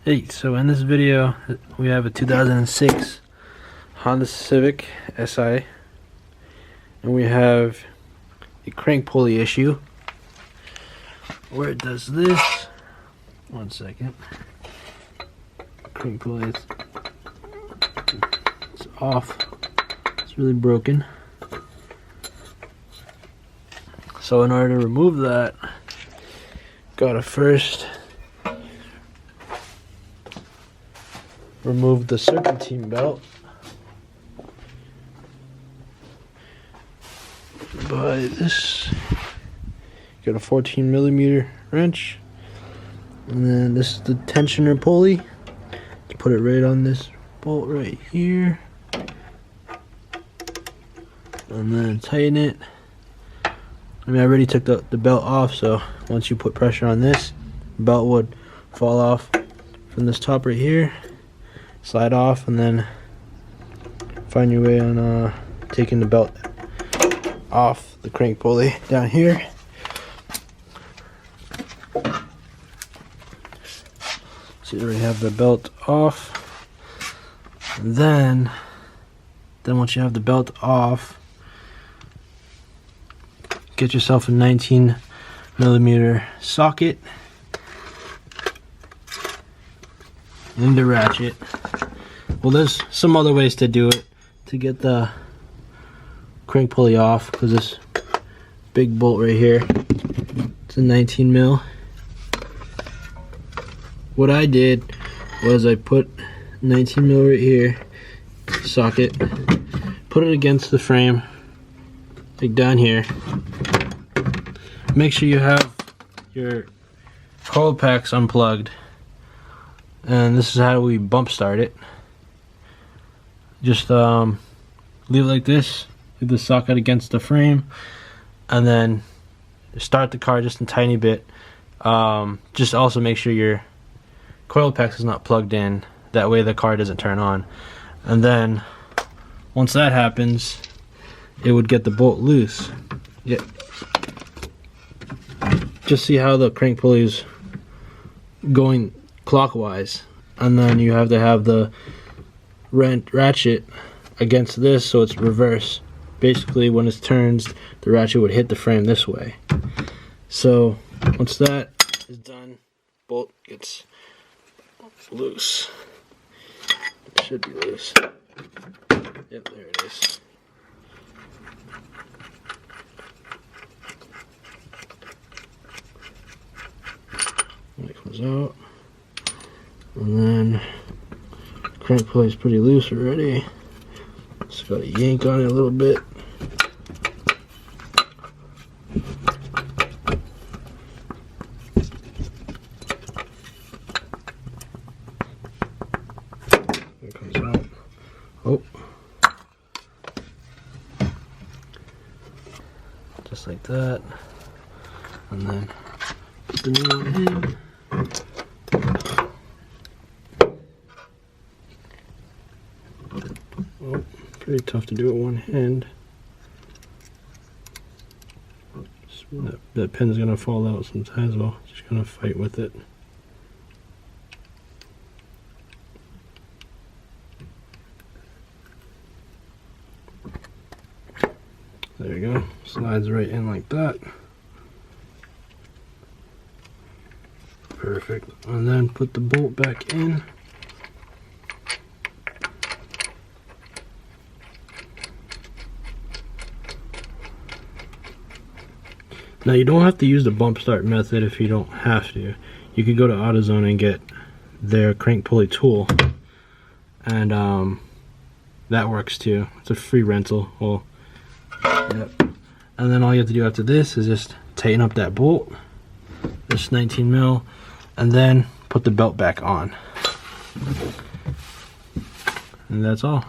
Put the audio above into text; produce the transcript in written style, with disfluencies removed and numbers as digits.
Hey, so in this video we have a 2006 Honda Civic Si, and we have a crank pulley issue where it does this. One second. Crank pulley is off. It's really broken. So in order to remove that, gotta first remove the serpentine belt by this. Got a 14mm wrench, and then this is the tensioner pulley. Let's put it right on this bolt right here, and then tighten it. I mean, I already took the belt off, so once you put pressure on this, the belt would fall off from this top right here, slide off, and then find your way on taking the belt off the crank pulley down here. So you already have the belt off. And then once you have the belt off, get yourself a 19mm socket and the ratchet. Well, there's some other ways to do it to get the crank pulley off, because this big bolt right here, it's a 19mm. What I did was I put 19mm right here, socket, put it against the frame, like down here. Make sure you have your coil packs unplugged, and this is how we bump start it. Just leave it like this, leave the socket against the frame, and then start the car just a tiny bit. Just also make sure your coil packs is not plugged in, that way the car doesn't turn on. And then once that happens, it would get the bolt loose. Yeah. Just see how the crank pulley is going clockwise, and then you have to have the ratchet against this so it's reverse. Basically, when it turns, the ratchet would hit the frame this way. So once that is done, bolt gets loose. It should be loose. Yep, there it is. And it comes out, and then crank pulley is pretty loose already. Just got to yank on it a little bit. It comes out. Oh, just like that, and then put the new one in. Oh, pretty tough to do with one hand. That pin's gonna fall out sometimes. Well, just gonna fight with it. There you go. Slides right in like that. Perfect. And then put the bolt back in. Now, you don't have to use the bump start method if you don't have to. You could go to AutoZone and get their crank pulley tool, and that works too. It's a free rental. Well, yep. And then all you have to do after this is just tighten up that bolt, this 19mm, and then put the belt back on. And that's all.